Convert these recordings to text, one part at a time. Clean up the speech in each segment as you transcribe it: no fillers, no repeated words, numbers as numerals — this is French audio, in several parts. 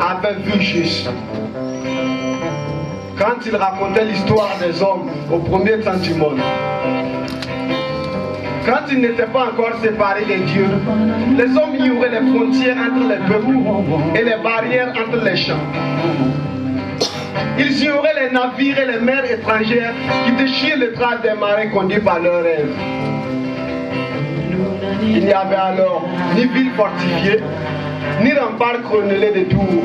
avait vu juste. Quand il racontait l'histoire des hommes au premier temps du monde, quand ils n'étaient pas encore séparés de Dieu, les hommes ignoraient les frontières entre les peuples et les barrières entre les champs. Ils ignoraient les navires et les mers étrangères qui déchirent le traces des marins conduits par leurs rêves. Il n'y avait alors ni ville fortifiée, ni rempart crénelé de tours.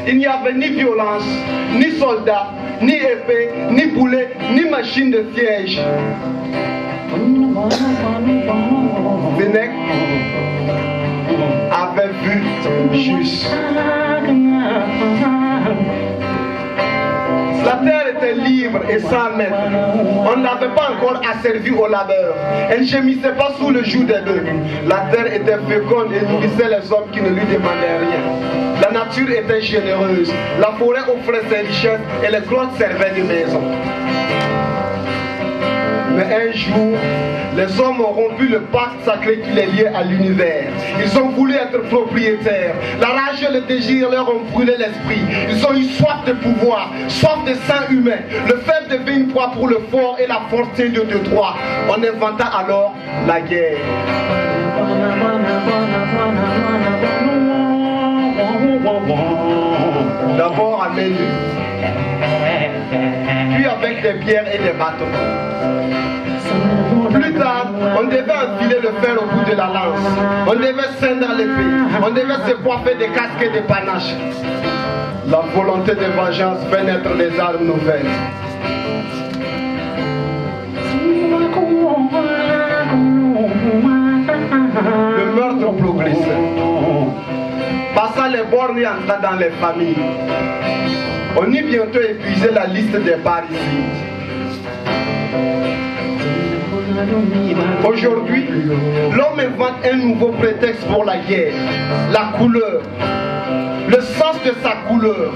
Il n'y avait ni violence, ni soldats, ni épée, ni boulet, ni machine de siège. Sénèque avait vu juste. La terre était libre et sans maître. On n'avait pas encore asservi au labeur. Elle ne gémissait pas sous le joug des bœufs. La terre était féconde et nourrissait les hommes qui ne lui demandaient rien. La nature était généreuse. La forêt offrait ses richesses et les grottes servaient de maison. Mais un jour, les hommes ont rompu le pacte sacré qui les liait à l'univers. Ils ont voulu être propriétaires. La rage et le désir leur ont brûlé l'esprit. Ils ont eu soif de pouvoir, soif de sang humain. Le faible devint une proie pour le fort et la force de droit. On inventa alors la guerre. D'abord à main nue, puis avec des pierres et des bâtons. Plus tard, on devait enfiler le fer au bout de la lance. On devait ceindre l'épée. On devait se coiffer des casques et des panaches. La volonté de vengeance fait naître des armes nouvelles. Le meurtre progressait. Passant les bornes et entrant dans les familles. On eut bientôt épuisé la liste des parricides. Aujourd'hui, l'homme invente un nouveau prétexte pour la guerre. La couleur. Le sens de sa couleur.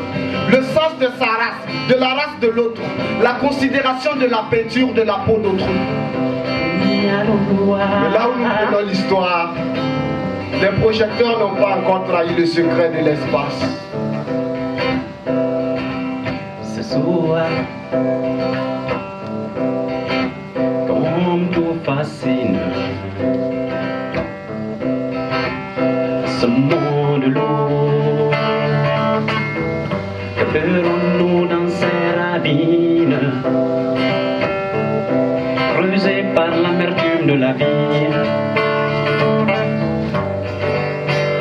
Le sens de sa race. De la race de l'autre. La considération de la peinture de la peau d'autrui. Mais là où nous prenons l'histoire, les projecteurs n'ont pas encore trahi le secret de l'espace. Ce soir, comme tout fascine, ce monde lourd, que ferons-nous dans ces ravines, creusées par l'amertume de la vie?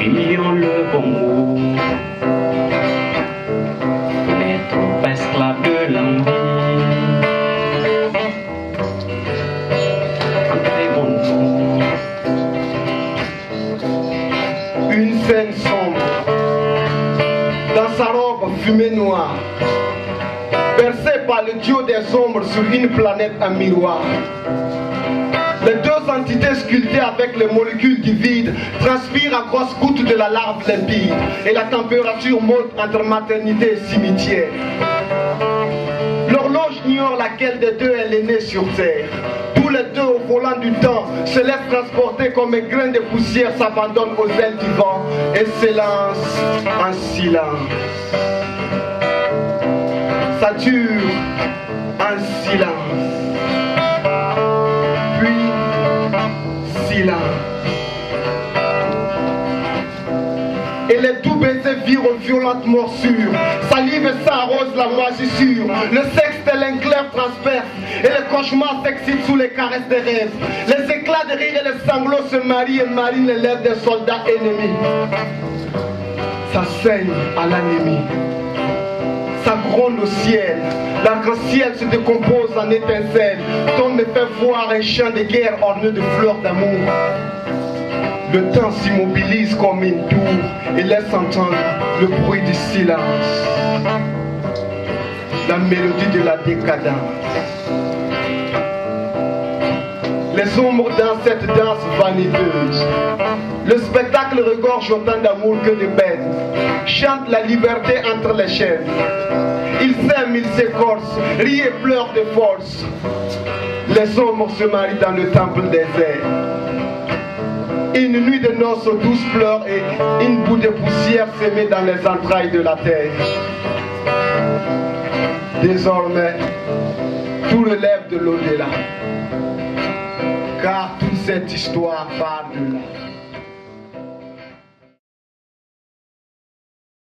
Ayons le bon mot, les troupes esclaves de l'envie. Un très bon mot. Une scène sombre, dans sa robe fumée noire, percée par le dieu des ombres sur une planète en miroir. Les deux entités sculptées avec les molécules du vide transpirent à grosses gouttes de la larve limpide et la température monte entre maternité et cimetière. L'horloge ignore laquelle des deux est l'aînée sur terre. Tous les deux au volant du temps se laissent transporter comme un grain de poussière s'abandonnent aux ailes du vent et s'élancent en silence. Ça dure en silence. Et les doux baisers virent aux violentes morsures. Salive et sang arrose la moisissure. Le sexe tel un glaive transperce. Et le cauchemar s'excite sous les caresses des rêves. Les éclats de rire et les sanglots se marient et marient les lèvres des soldats ennemis. Ça saigne à l'anémie. Ça gronde au ciel. L'arc-en-ciel se décompose en étincelles. Tombe me fait voir un champ de guerre orné de fleurs d'amour. Le temps s'immobilise comme une tour et laisse entendre le bruit du silence. La mélodie de la décadence. Les ombres dansent cette danse vaniteuse. Le spectacle regorge autant d'amour que de peine. Chante la liberté entre les chaînes. Ils s'aiment, ils s'écorcent, rient et pleurent de force. Les ombres se marient dans le temple des airs. Une nuit de noces aux douces pleurs et une boue de poussière semée dans les entrailles de la terre. Désormais, tout relève de l'au-delà, car toute cette histoire part de là.